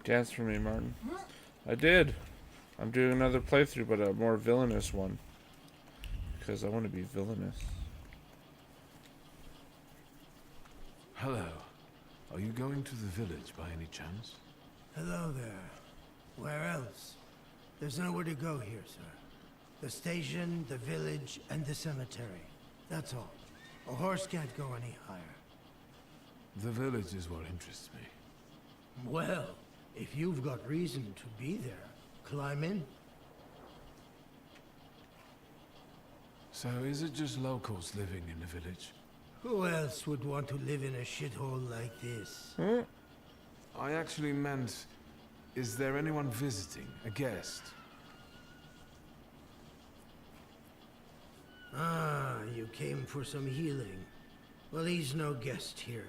Dance for me, Martin. I did. I'm doing another playthrough, but a more villainous one. Because I want to be villainous. Hello. Are you going to the village by any chance? Hello there. Where else? There's nowhere to go here, sir. The station, the village, and the cemetery. That's all. A horse can't go any higher. The village is what interests me. Well, if you've got reason to be there, climb in. So is it just locals living in the village? Who else would want to live in a shithole like this? I actually meant, is there anyone visiting? A guest? Ah, you came for some healing. Well, he's no guest here.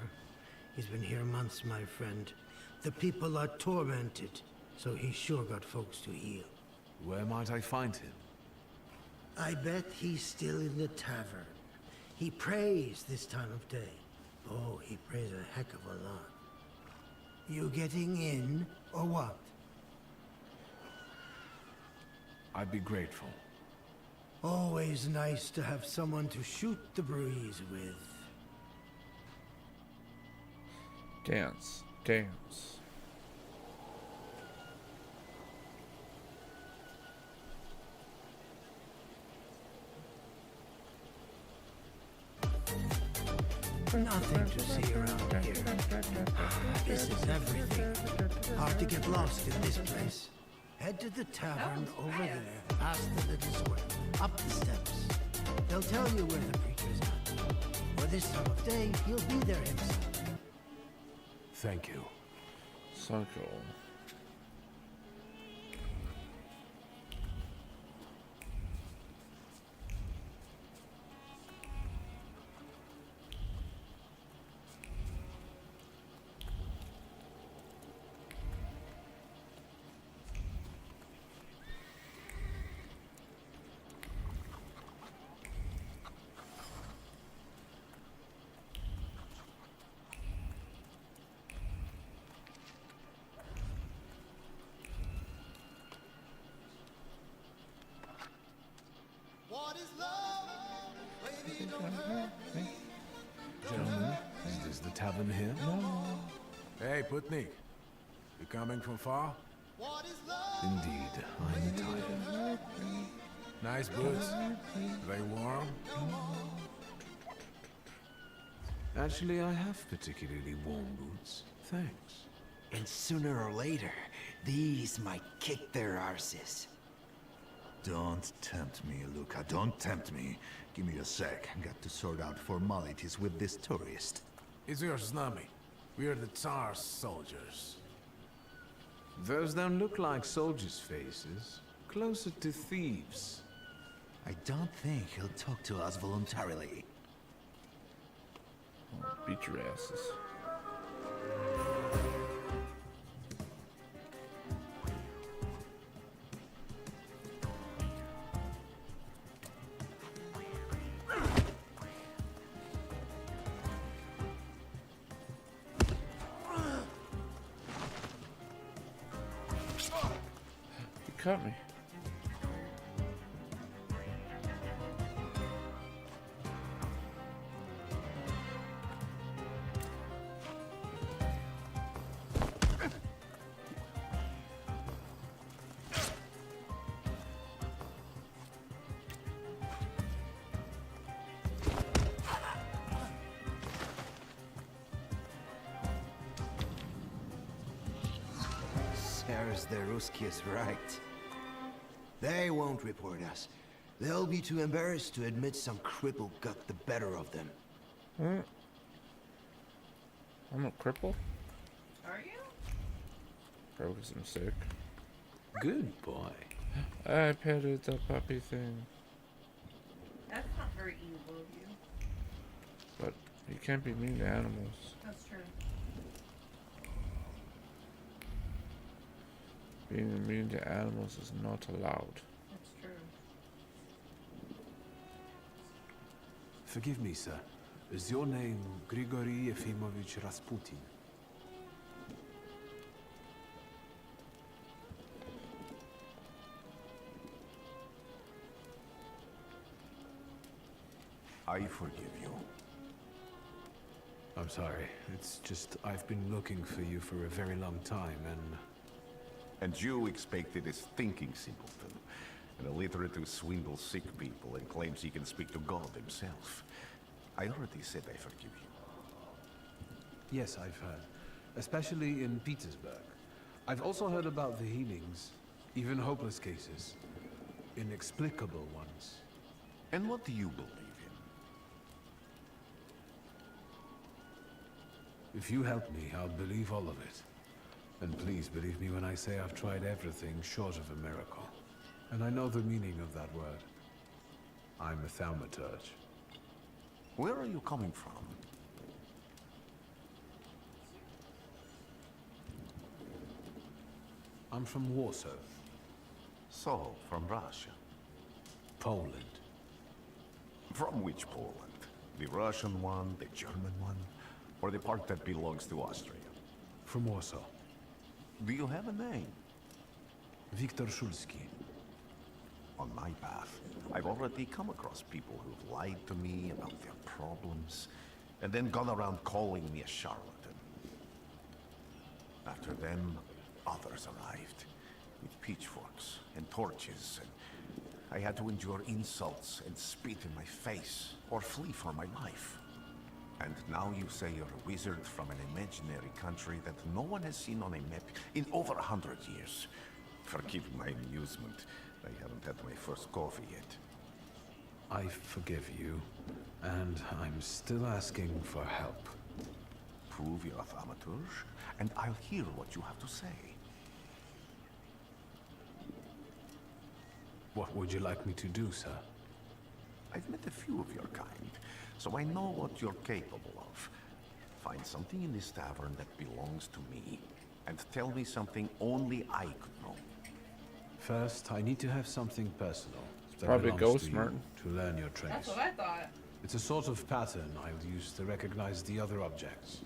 He's been here months, my friend. The people are tormented, so he's sure got folks to heal. Where might I find him? I bet he's still in the tavern. He prays this time of day. Oh, he prays a heck of a lot. You getting in, or what? I'd be grateful. Always nice to have someone to shoot the breeze with. Dance. Dance. Nothing to see around here. This is everything. Hard to get lost in this place. Head to the tavern over there, past the little square, up the steps. They'll tell you where the preacher's at. For this time of day, he'll be there himself. Thank you. So cool. Gentlemen, is this the tavern here? Hey, Putnik. You coming from far? Indeed, I'm tired. Nice boots. They warm? Actually, I have particularly warm boots. Thanks. And sooner or later, these might kick their arses. Don't tempt me, Luca. Don't tempt me. Give me a sec. Got to sort out formalities with this tourist. It's your Znami. We are the Tsar's soldiers. Those don't look like soldiers' faces. Closer to thieves. I don't think he'll talk to us voluntarily. Beat your asses. You cut me. There's the Ruskies right. They won't report us. They'll be too embarrassed to admit some cripple got the better of them. I'm a cripple? Are you? Probably because I'm sick. Good boy. I petted the puppy thing. That's not very evil of you. But you can't be mean to animals. That's true. Being mean to animals is not allowed. That's true. Forgive me, sir. Is your name Grigory Yefimovich Rasputin? I forgive you. I'm sorry. It's just I've been looking for you for a very long time, and And you expected a thinking simpleton, an illiterate who swindles sick people and claims he can speak to God himself. I already said I forgive you. yes, I've heard. Especially in Petersburg. I've also heard about the healings, even hopeless cases. Inexplicable ones. And what do you believe in? If you help me, I'll believe all of it. And please believe me when I say I've tried everything short of a miracle. And I know the meaning of that word. I'm a thaumaturge. Where are you coming from? I'm from Warsaw, So, from Russia. Poland. From which Poland? The Russian one, the German one, or the part that belongs to Austria? From Warsaw. Do you have a name? Wiktor Szulski. On my path, I've already come across people who've lied to me about their problems, and then gone around calling me a charlatan. After them, others arrived, with pitchforks and torches, and I had to endure insults and spit in my face, or flee for my life. And now you say you're a wizard from an imaginary country that no one has seen on a map in over 100 years. Forgive my amusement. I haven't had my first coffee yet. I forgive you, and I'm still asking for help. Prove you're a thaumaturge, and I'll hear what you have to say. What would you like me to do, sir? I've met a few of your kind, so I know what you're capable of. Find something in this tavern that belongs to me, and tell me something only I could know. First, I need to have something personal. That probably belongs Ghost to you Martin. To learn your trace. That's what I thought. It's a sort of pattern I'll use to recognize the other objects.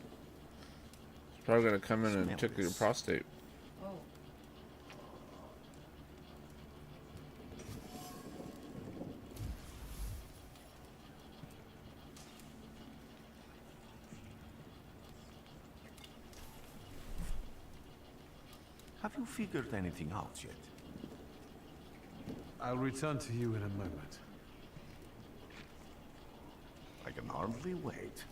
He's probably gonna come in and Smell tickle your this. prostate. Oh. Have you figured anything out yet? I'll return to you in a moment. I can hardly wait.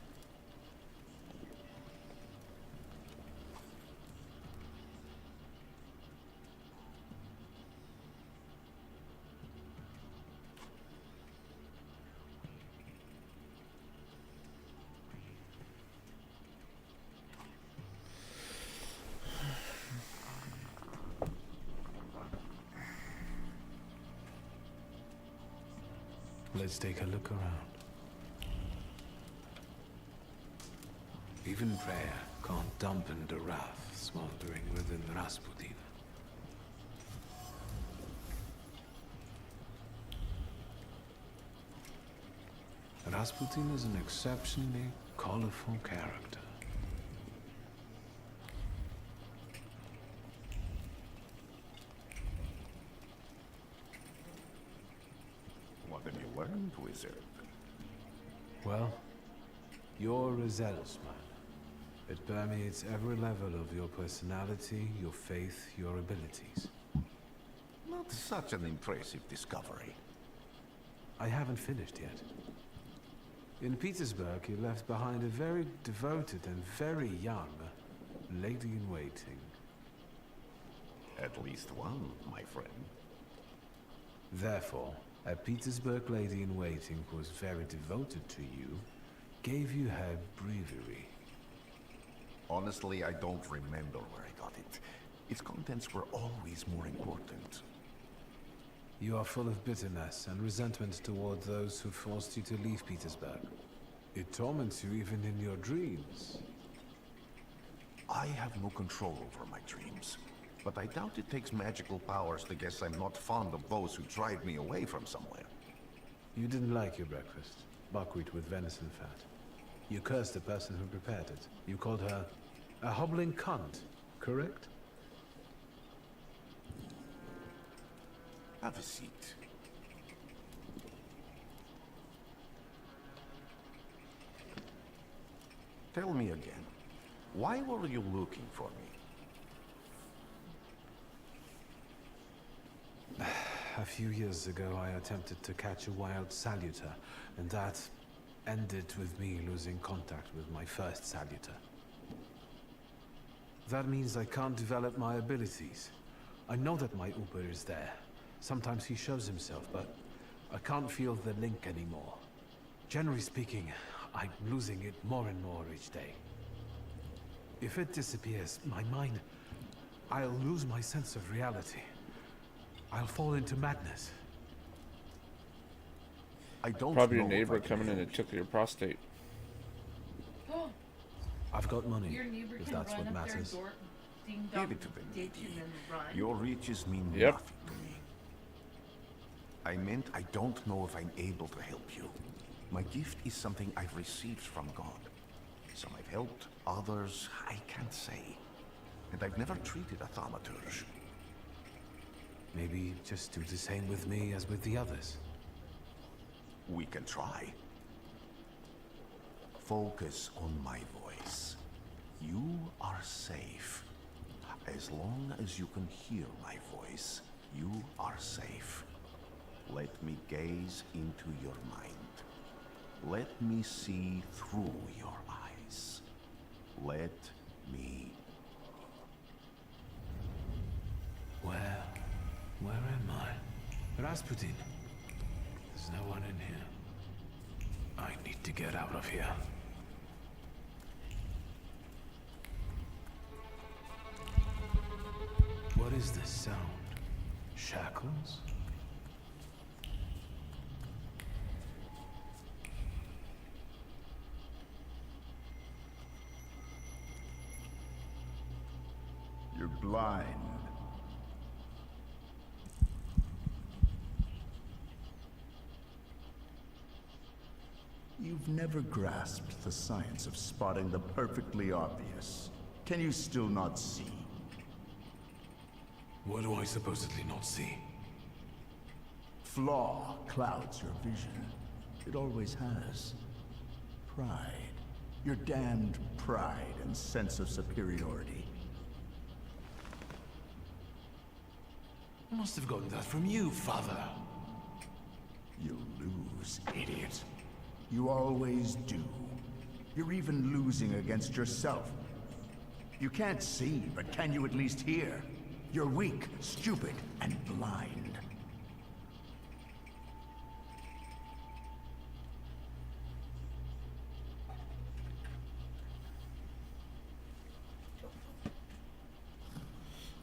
Let's take a look around. Even prayer can't dampen the wrath smoldering within Rasputin. Rasputin is an exceptionally colorful character. What have you learned, wizard? Well, you're a zealous man. It permeates every level of your personality, your faith, your abilities. Not such an impressive discovery. I haven't finished yet. In Petersburg, you left behind a very devoted and very young lady-in-waiting. At least one, my friend. Therefore, a Petersburg lady-in-waiting who was very devoted to you gave you her breviary. Honestly, I don't remember where I got it. Its contents were always more important. You are full of bitterness and resentment toward those who forced you to leave Petersburg. It torments you even in your dreams. I have no control over my dreams, but I doubt it takes magical powers to guess I'm not fond of those who drive me away from somewhere. You didn't like your breakfast, buckwheat with venison fat. You cursed the person who prepared it. You called her a hobbling cunt, correct? Have a seat. Tell me again, why were you looking for me? A few years ago, I attempted to catch a wild saluter, and that ended with me losing contact with my first saluter. That means I can't develop my abilities. I know that my Uber is there. Sometimes he shows himself, but I can't feel the link anymore. Generally speaking, I'm losing it more and more each day. If it disappears, my mind, I'll lose my sense of reality. I'll fall into madness. I don't Probably know your if neighbor I can coming in help and took your prostate. I've got money, Your neighbor if can that's run what up their matters. door, ding Give dong it to the ditch needy. and then run. Your riches mean Yep. nothing to me. I meant I don't know if I'm able to help you. My gift is something I've received from God. Some I've helped, others I can't say. And I've never treated a thaumaturge. Maybe just do the same with me as with the others. We can try. Focus on my voice. You are safe. As long as you can hear my voice, you are safe. Let me gaze into your mind. Let me see through your eyes. Let me... Where am I? Rasputin. There's no one in here. I need to get out of here. What is this sound? Shackles? You're blind. You've never grasped the science of spotting the perfectly obvious. Can you still not see? What do I supposedly not see? Flaw clouds your vision. It always has. Pride. Your damned pride and sense of superiority. I must have gotten that from you, Father. You'll lose, idiot. You always do. You're even losing against yourself. You can't see, but can you at least hear? You're weak, stupid, and blind.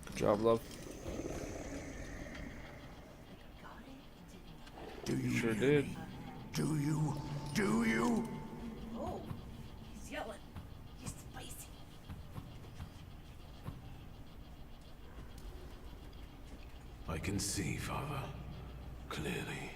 Good job, love. Do you Sure hear did. me? Do you? Do you? Oh, he's yelling. He's spicy. I can see, Father. Clearly.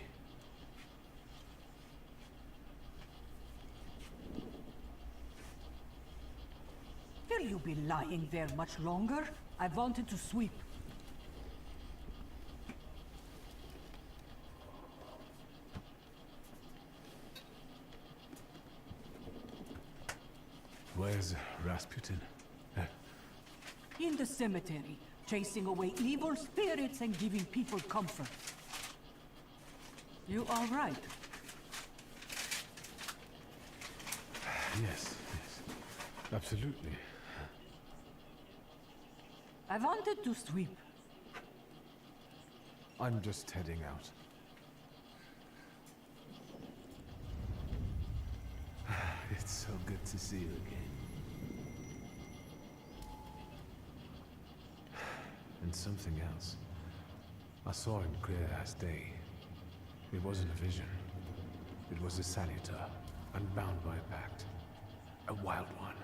Will you be lying there much longer? I wanted to sweep. Where's Rasputin? In the cemetery, chasing away evil spirits and giving people comfort. You all right? Yes, absolutely. I wanted to sweep. I'm just heading out. It's so good to see you again. And something else. I saw him clear as day. It wasn't a vision. It was a saluter, unbound by a pact. A wild one.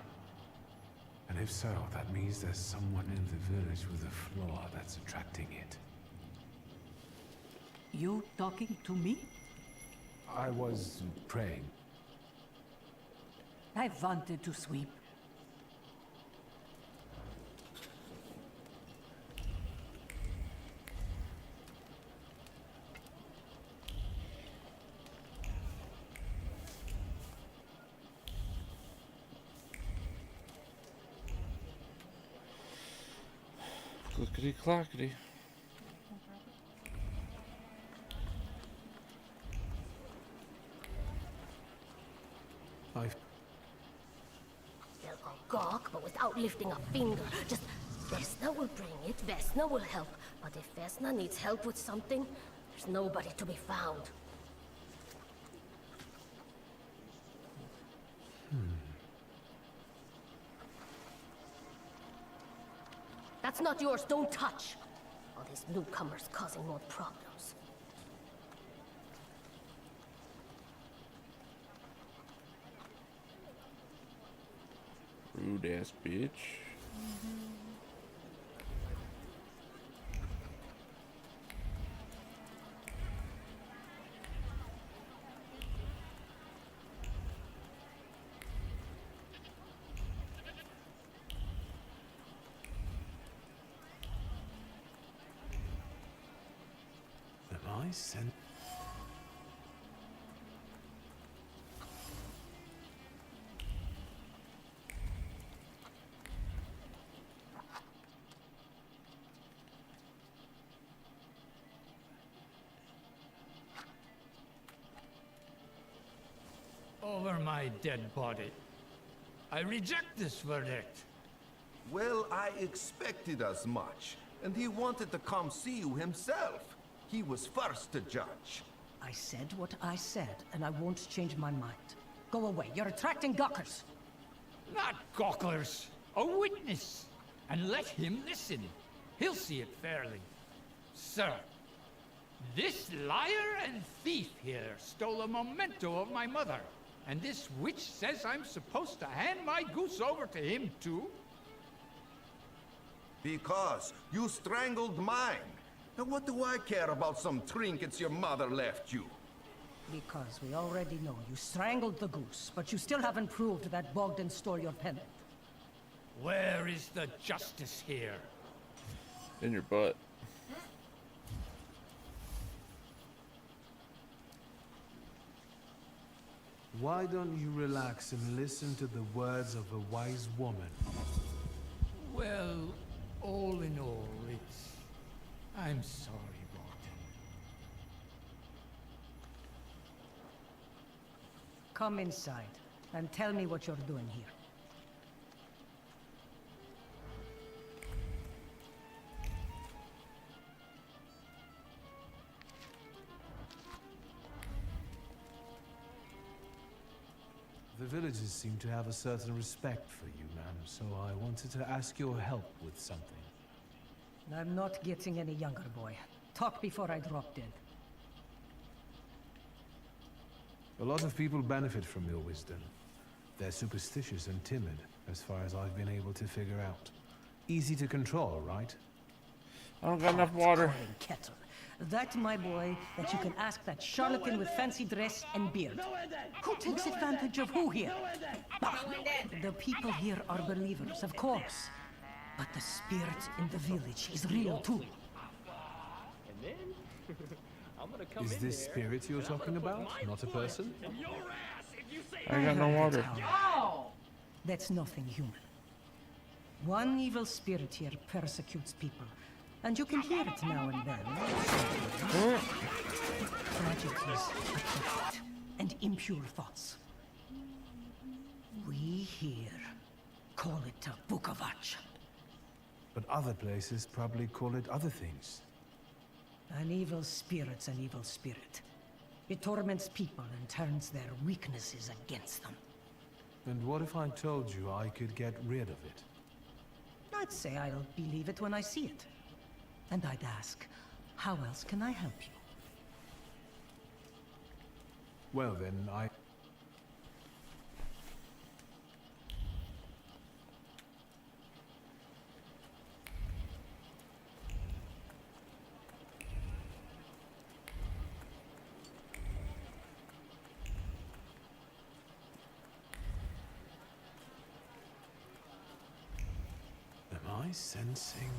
And if so, that means there's someone in the village with a flaw that's attracting it. You talking to me? I was praying. I wanted to sweep. Clickety clackety. I've... They'll go gawk, but without lifting a finger. Just Vesna will bring it, Vesna will help. But if Vesna needs help with something, there's nobody to be found. That's not yours, don't touch. All these newcomers causing more problems. Rude ass bitch. Am I sent? Over my dead body. I reject this verdict. Well, I expected as much. And he wanted to come see you himself. He was first to judge. I said what I said, and I won't change my mind. Go away. You're attracting gawkers. Not gawkers. A witness. And let him listen. He'll see it fairly. Sir, this liar and thief here stole a memento of my mother. And this witch says I'm supposed to hand my goose over to him too? Because you strangled mine. Now what do I care about some trinkets your mother left you? Because we already know you strangled the goose, but you still haven't proved that Bogdan stole your pendant. Where is the justice here? In your butt. Why don't you relax and listen to the words of a wise woman? Well, all in all, it's... I'm sorry, Bogdan. Come inside, and tell me what you're doing here. The villagers seem to have a certain respect for you, ma'am, so I wanted to ask your help with something. I'm not getting any younger, boy. Talk before I drop dead. A lot of people benefit from your wisdom. They're superstitious and timid, as far as I've been able to figure out. Easy to control, right? I don't got enough water. Kettle. That, my boy, that you can ask that charlatan with fancy dress and beard. Who takes advantage of who here? Bah, the people here are believers, of course. But the spirit in the village is real too. Is this spirit you're talking about, not a person? I got no water. That's nothing human. One evil spirit here persecutes people. And you can hear it now and then. Tragedies, afflict, and impure thoughts. We here call it a Bukovac. But other places probably call it other things. An evil spirit's an evil spirit. It torments people and turns their weaknesses against them. And what if I told you I could get rid of it? I'd say I'll believe it when I see it. And I'd ask, how else can I help you? Well then, Am I sensing...